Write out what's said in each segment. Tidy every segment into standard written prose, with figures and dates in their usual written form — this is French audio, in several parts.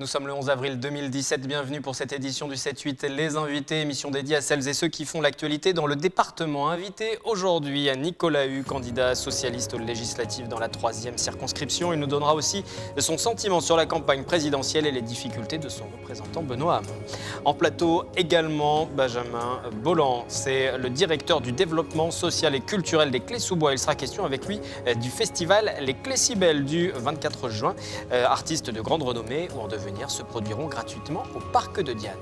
Nous sommes le 11 avril 2017, bienvenue pour cette édition du 7-8 Les Invités, émission dédiée à celles et ceux qui font l'actualité dans le département. Invité aujourd'hui à Nicolas Hu, candidat socialiste aux législatives dans la 3e circonscription. Il nous donnera aussi son sentiment sur la campagne présidentielle et les difficultés de son représentant Benoît Hamon. En plateau également, Benjamin Bolland, c'est le directeur du développement social et culturel des Clés-sous-Bois. Il sera question avec lui du festival Les Clés-si-belles du 24 juin. Artistes de grande renommée ou en devenir se produiront gratuitement au Parc de Diane.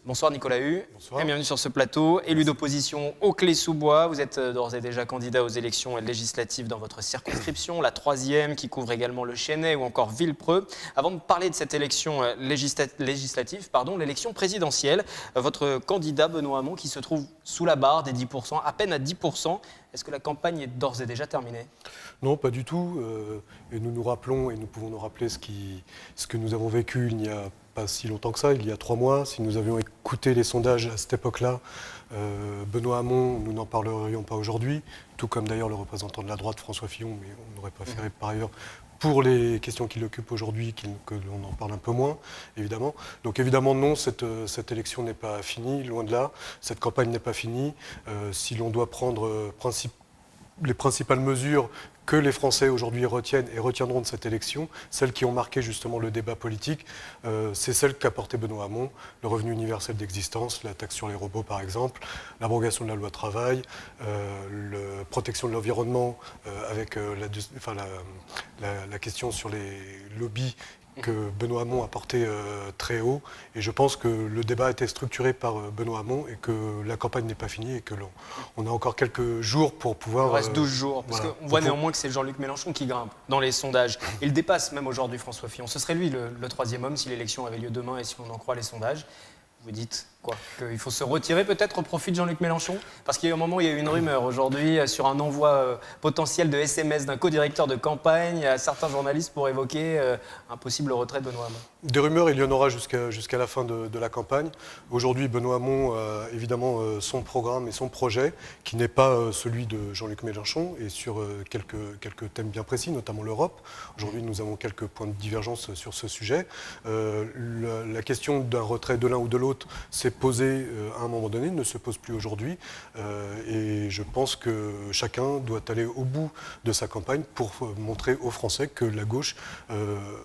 Bonsoir Nicolas Hu. Bonsoir. Et bienvenue sur ce plateau. Élu d'opposition aux Clés-sous-Bois, vous êtes d'ores et déjà candidat aux élections législatives dans votre circonscription, la 3e qui couvre également le Chesnay ou encore Villepreux. Avant de parler de cette élection législative, l'élection présidentielle, votre candidat Benoît Hamon qui se trouve sous la barre des 10%, à peine à 10%. Est-ce que la campagne est d'ores et déjà terminée ? Non, pas du tout. Et nous nous rappelons, et nous pouvons nous rappeler ce que nous avons vécu il n'y a pas si longtemps que ça, il y a 3 mois. Si nous avions écouté les sondages à cette époque-là, Benoît Hamon, nous n'en parlerions pas aujourd'hui, tout comme d'ailleurs le représentant de la droite, François Fillon, mais on aurait préféré par ailleurs, pour les questions qui l'occupent aujourd'hui, que l'on en parle un peu moins, évidemment. Donc évidemment, non, cette élection n'est pas finie, loin de là. Cette campagne n'est pas finie. Si l'on doit prendre les principales mesures que les Français aujourd'hui retiennent et retiendront de cette élection, celles qui ont marqué justement le débat politique, c'est celles qu'a porté Benoît Hamon, le revenu universel d'existence, la taxe sur les robots par exemple, l'abrogation de la loi travail, la protection de l'environnement avec la question sur les lobbies que Benoît Hamon a porté très haut. Et je pense que le débat a été structuré par Benoît Hamon et que la campagne n'est pas finie et que on a encore quelques jours pour pouvoir... Il reste 12 jours, parce voilà. qu'on voit néanmoins que c'est Jean-Luc Mélenchon qui grimpe dans les sondages. Il dépasse même aujourd'hui François Fillon. Ce serait lui le 3e homme si l'élection avait lieu demain et si on en croit les sondages. Vous dites quoi ? Qu'il faut se retirer peut-être au profit de Jean-Luc Mélenchon ? Parce qu'il y a eu un moment où il y a eu une rumeur aujourd'hui sur un envoi potentiel de SMS d'un co-directeur de campagne à certains journalistes pour évoquer un possible retrait de Benoît Hamon. Des rumeurs, il y en aura jusqu'à la fin de la campagne. Aujourd'hui, Benoît Hamon a évidemment son programme et son projet, qui n'est pas celui de Jean-Luc Mélenchon, et sur quelques thèmes bien précis, notamment l'Europe. Aujourd'hui, nous avons quelques points de divergence sur ce sujet. La question d'un retrait de l'un ou de l'autre s'est posée à un moment donné, ne se pose plus aujourd'hui. Et je pense que chacun doit aller au bout de sa campagne pour montrer aux Français que la gauche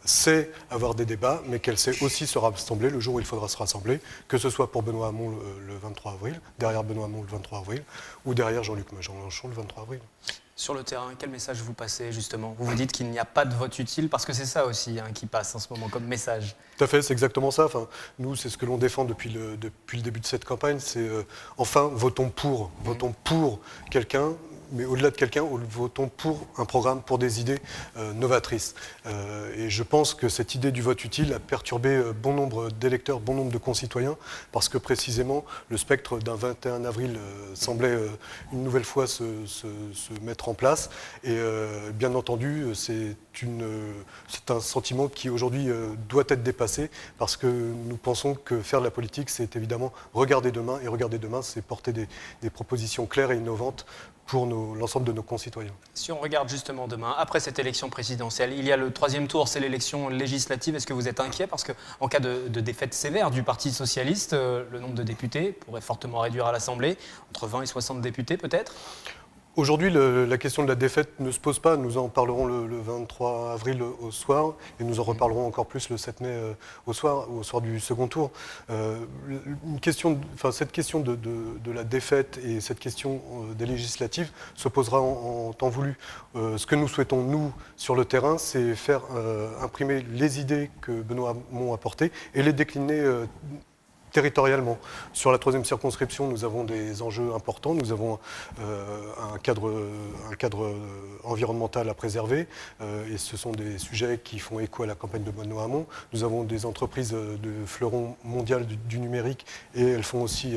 sait avoir des débats, mais qu'elle sait aussi se rassembler le jour où il faudra se rassembler, que ce soit pour Benoît Hamon le 23 avril, derrière Benoît Hamon le 23 avril, ou derrière Jean-Luc Mélenchon le 23 avril. Sur le terrain, quel message vous passez justement ? Vous vous dites qu'il n'y a pas de vote utile, parce que c'est ça aussi qui passe en ce moment comme message. Tout à fait, c'est exactement ça. Enfin, nous, c'est ce que l'on défend depuis le début de cette campagne, c'est enfin, votons pour quelqu'un, mais au-delà de quelqu'un, votons pour un programme, pour des idées novatrices. Et je pense que cette idée du vote utile a perturbé bon nombre d'électeurs, bon nombre de concitoyens, parce que précisément, le spectre d'un 21 avril semblait une nouvelle fois se mettre en place. Et bien entendu, c'est un sentiment qui aujourd'hui doit être dépassé, parce que nous pensons que faire de la politique, c'est évidemment regarder demain, et regarder demain, c'est porter des propositions claires et innovantes pour l'ensemble de nos concitoyens. Si on regarde justement demain, après cette élection présidentielle, il y a le 3e tour, c'est l'élection législative. Est-ce que vous êtes inquiet ? Parce qu'en cas de défaite sévère du Parti socialiste, le nombre de députés pourrait fortement réduire à l'Assemblée, entre 20 et 60 députés peut-être ? Aujourd'hui, la question de la défaite ne se pose pas. Nous en parlerons le 23 avril au soir, et nous en reparlerons encore plus le 7 mai au soir du second tour. Cette question de la défaite et cette question des législatives se posera en temps voulu. Ce que nous souhaitons, nous, sur le terrain, c'est faire imprimer les idées que Benoît Hamon a portées et les décliner territorialement. Sur la 3e circonscription, nous avons des enjeux importants. Nous avons un cadre environnemental à préserver, et ce sont des sujets qui font écho à la campagne de Benoît Hamon. Nous avons des entreprises de fleuron mondial du numérique, et elles font aussi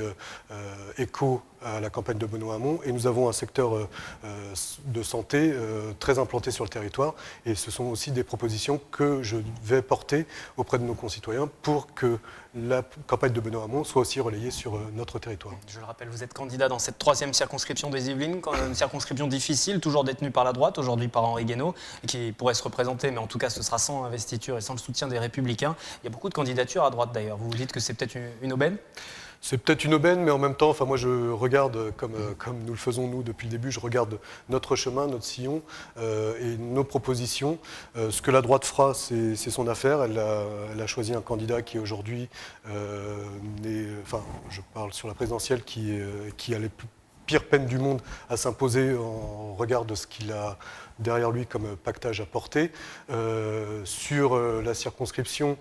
écho à la campagne de Benoît Hamon. Et nous avons un secteur de santé très implanté sur le territoire, et ce sont aussi des propositions que je vais porter auprès de nos concitoyens pour que la campagne de Benoît Benoît Hamon soit aussi relayée sur notre territoire. Je le rappelle, vous êtes candidat dans cette 3e circonscription des Yvelines, une circonscription difficile, toujours détenue par la droite, aujourd'hui par Henri Guénaud, qui pourrait se représenter, mais en tout cas ce sera sans investiture et sans le soutien des Républicains. Il y a beaucoup de candidatures à droite d'ailleurs. Vous vous dites que c'est peut-être une aubaine ? C'est peut-être une aubaine, mais en même temps, moi je regarde, comme nous le faisons nous depuis le début, je regarde notre chemin, notre sillon et nos propositions. Ce que la droite fera, c'est son affaire. Elle a choisi un candidat qui aujourd'hui, je parle sur la présidentielle, qui a les pires peines du monde à s'imposer en regard de ce qu'il a derrière lui comme pactage à porter. Sur la circonscription,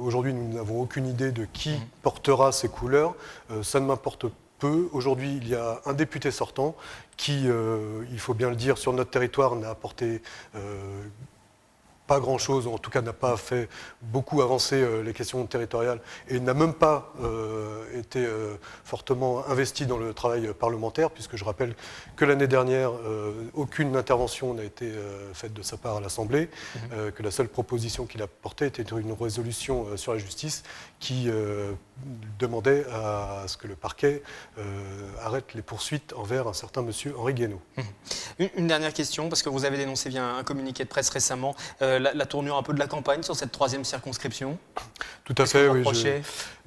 aujourd'hui, nous n'avons aucune idée de qui portera ces couleurs. Ça ne m'importe peu. Aujourd'hui, il y a un député sortant qui, il faut bien le dire, sur notre territoire n'a apporté pas grand-chose, en tout cas n'a pas fait beaucoup avancer les questions territoriales et n'a même pas été fortement investi dans le travail parlementaire, puisque je rappelle que l'année dernière, aucune intervention n'a été faite de sa part à l'Assemblée, que la seule proposition qu'il a portée était une résolution sur la justice qui demandait à ce que le parquet arrête les poursuites envers un certain monsieur Henri Guénaud. Une dernière question, parce que vous avez dénoncé via un communiqué de presse récemment la tournure un peu de la campagne sur cette 3e circonscription. Tout à fait, oui.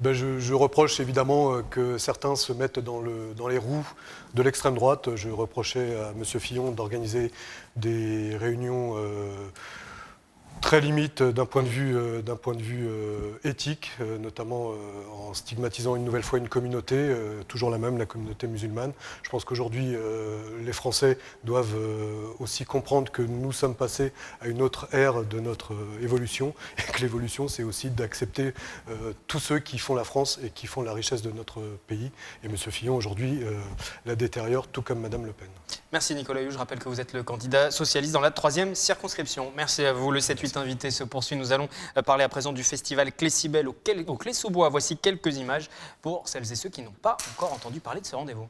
Je reproche évidemment que certains se mettent dans les roues de l'extrême droite. Je reprochais à M. Fillon d'organiser des réunions très limite d'un point de vue éthique, notamment en stigmatisant une nouvelle fois une communauté, toujours la même, la communauté musulmane. Je pense qu'aujourd'hui, les Français doivent aussi comprendre que nous sommes passés à une autre ère de notre évolution, et que l'évolution, c'est aussi d'accepter tous ceux qui font la France et qui font la richesse de notre pays. Et M. Fillon, aujourd'hui, la détériore, tout comme Mme Le Pen. Merci Nicolas Hue. Je rappelle que vous êtes le candidat socialiste dans la 3e circonscription. Merci à vous. Le 7-8 invité se poursuit. Nous allons parler à présent du festival Clé-Cybèle au Clé-sous-Bois. Voici quelques images pour celles et ceux qui n'ont pas encore entendu parler de ce rendez-vous.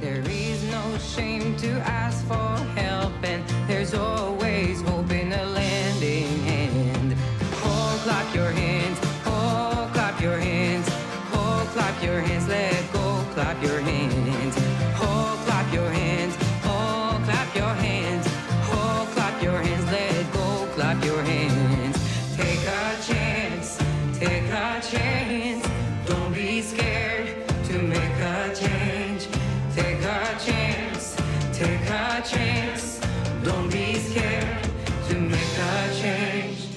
There is no shame to ask for help, and there's always hope in a lending hand. Oh, clap your hands, oh, clap your hands, oh, clap your hands, let go, clap your hands, oh, clap your hands, oh, clap your hands, oh, clap your hands, let go, clap your hands. Take a chance, don't be scared to make a change. Take a chance, don't be scared to make a change.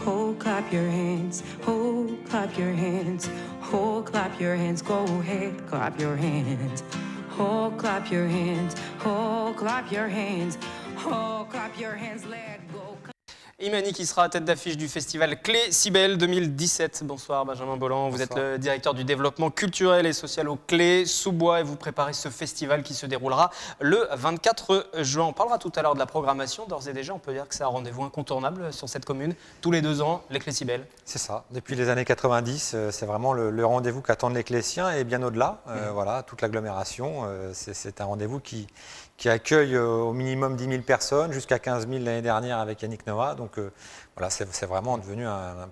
Oh, clap your hands, oh, clap your hands, oh, clap your hands, go ahead, clap your hands. Oh, clap your hands, oh, clap your hands, oh, clap your hands, let go. Imani qui sera à tête d'affiche du festival Clé-Cybèle 2017. Bonsoir Benjamin Bolland, vous êtes le directeur du développement culturel et social au Clé-sous-Bois et vous préparez ce festival qui se déroulera le 24 juin. On parlera tout à l'heure de la programmation. D'ores et déjà, on peut dire que c'est un rendez-vous incontournable sur cette commune. Tous les 2 ans, les Clé-Cybèles. C'est ça. Depuis les années 90, c'est vraiment le rendez-vous qu'attendent les Clésiens et bien au-delà. Voilà, toute l'agglomération. C'est un rendez-vous qui accueille au minimum 10 000 personnes, jusqu'à 15 000 l'année dernière avec Yannick Noah. Donc voilà, c'est vraiment devenu,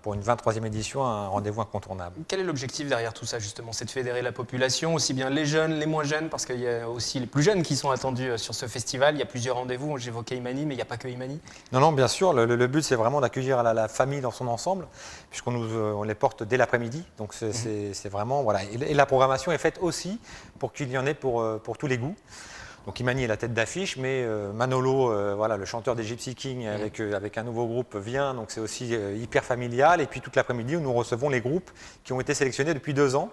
pour une 23e édition, un rendez-vous incontournable. Quel est l'objectif derrière tout ça, justement? C'est de fédérer la population, aussi bien les jeunes, les moins jeunes, parce qu'il y a aussi les plus jeunes qui sont attendus sur ce festival. Il y a plusieurs rendez-vous, j'évoquais Imani, mais il n'y a pas que Imani. Non, bien sûr, le but c'est vraiment d'accueillir la famille dans son ensemble, puisqu'on les porte dès l'après-midi. Donc c'est vraiment, voilà. Et la programmation est faite aussi pour qu'il y en ait pour tous les goûts. Donc Imani est la tête d'affiche, mais Manolo, voilà, le chanteur des Gypsy Kings avec un nouveau groupe vient, donc c'est aussi hyper familial. Et puis toute l'après-midi, nous recevons les groupes qui ont été sélectionnés depuis 2 ans,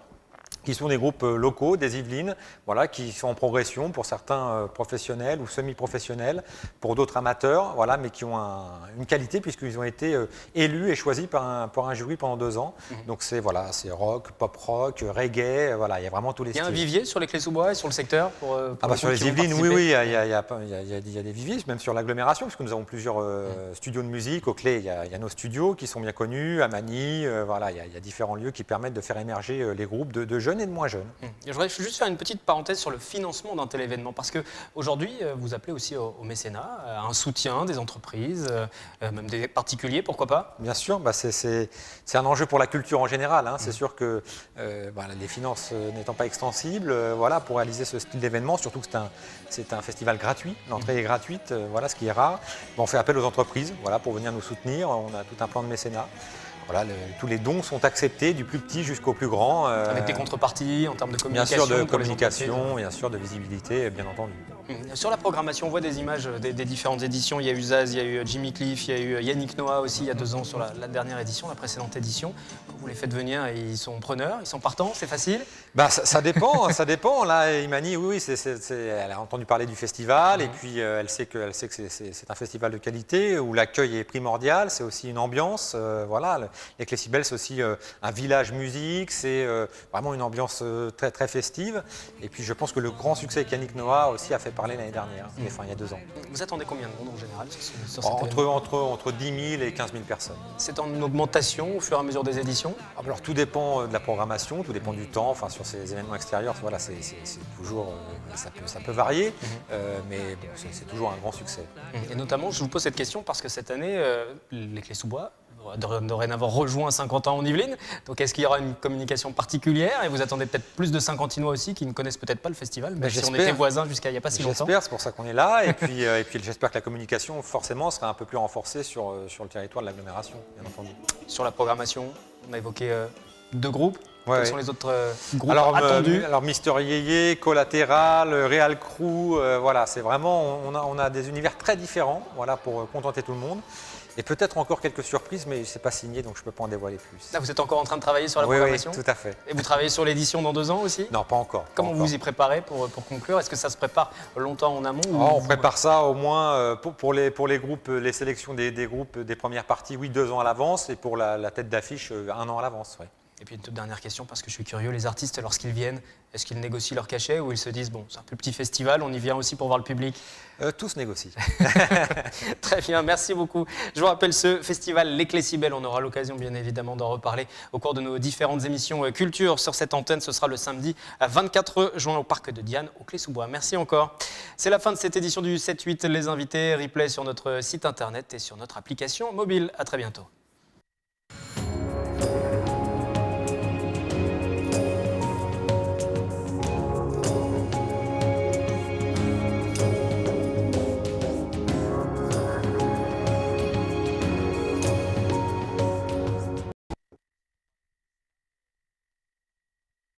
qui sont des groupes locaux, des Yvelines, voilà, qui sont en progression, pour certains professionnels ou semi-professionnels, pour d'autres amateurs, voilà, mais qui ont une qualité puisqu'ils ont été élus et choisis par un jury pendant 2 ans. Donc c'est rock, pop rock, reggae, voilà, il y a vraiment tous les styles. Il y a un vivier sur les Clés-sous-Bois et sur le secteur sur les Yvelines, oui, il y a des viviers, même sur l'agglomération, puisque nous avons plusieurs studios de musique. Au Clé, il y a nos studios qui sont bien connus, à Manille, voilà, il y a différents lieux qui permettent de faire émerger les groupes de jeunes jeunes et de moins jeunes. Je voudrais juste faire une petite parenthèse sur le financement d'un tel événement, parce qu'aujourd'hui, vous appelez aussi au mécénat, à un soutien des entreprises, même des particuliers, pourquoi pas? Bien sûr, c'est un enjeu pour la culture en général. Hein. C'est sûr que les finances n'étant pas extensibles, pour réaliser ce style d'événement, surtout que c'est un festival gratuit, l'entrée est gratuite, ce qui est rare. On fait appel aux entreprises pour venir nous soutenir, on a tout un plan de mécénat. Tous les dons sont acceptés, du plus petit jusqu'au plus grand. Avec des contreparties en termes de communication. Bien sûr, de communication, bien sûr, de visibilité, bien entendu. Sur la programmation, on voit des images des différentes éditions. Il y a eu Zaz, il y a eu Jimmy Cliff, il y a eu Yannick Noah aussi il y a 2 ans sur la dernière édition, la précédente édition. Quand vous les faites venir, ils sont preneurs, ils sont partants, c'est facile? Ça dépend, ça dépend. Là, Imani, oui, elle a entendu parler du festival et puis elle sait que c'est un festival de qualité où l'accueil est primordial, c'est aussi une ambiance. Les Clécibel, c'est aussi un village musique, c'est vraiment une ambiance très, très festive. Et puis je pense que le grand succès avec Yannick Noah aussi a fait parler l'année dernière, il y a 2 ans. Vous attendez combien de monde en général sur cet entre 10 000 et 15 000 personnes. C'est en augmentation au fur et à mesure des éditions? Alors tout dépend de la programmation, tout dépend du temps. Sur ces événements extérieurs, c'est toujours, ça peut varier, mais bon, c'est toujours un grand succès. Et notamment, je vous pose cette question parce que cette année, les Clés-sous-Bois dorénavant rejoint Saint-Quentin en Yvelines. Donc est-ce qu'il y aura une communication particulière et vous attendez peut-être plus de Saint-Quentinois aussi qui ne connaissent peut-être pas le festival, même si on était voisins jusqu'à il n'y a pas si longtemps? J'espère, c'est pour ça qu'on est là. Et puis j'espère que la communication forcément sera un peu plus renforcée sur le territoire de l'agglomération, bien entendu. Sur la programmation, on a évoqué 2 groupes. Quels sont les autres groupes attendus? Alors Mister Yeye, Collatéral, Real Crew, c'est vraiment, on a des univers très différents pour contenter tout le monde. Et peut-être encore quelques surprises, mais ce n'est pas signé, donc je ne peux pas en dévoiler plus. Là, vous êtes encore en train de travailler sur la programmation? Oui, tout à fait. Et vous travaillez sur l'édition dans 2 ans aussi? Non, pas encore. Comment vous y préparez pour conclure? Est-ce que ça se prépare longtemps en amont? On prépare ça au moins pour les groupes, les sélections des groupes des premières parties, 2 ans à l'avance, et pour la tête d'affiche, 1 an à l'avance. Et puis une toute dernière question, parce que je suis curieux, les artistes, lorsqu'ils viennent, est-ce qu'ils négocient leur cachet ou ils se disent, bon, c'est un plus petit festival, on y vient aussi pour voir le public? Tous négocient. Très bien, merci beaucoup. Je vous rappelle ce festival Les Clés-Cibel, on aura l'occasion bien évidemment d'en reparler au cours de nos différentes émissions culture sur cette antenne. Ce sera le samedi 24 juin au Parc de Diane, aux Clés-sous-Bois. Merci encore. C'est la fin de cette édition du 7-8 Les Invités, replay sur notre site internet et sur notre application mobile. À très bientôt.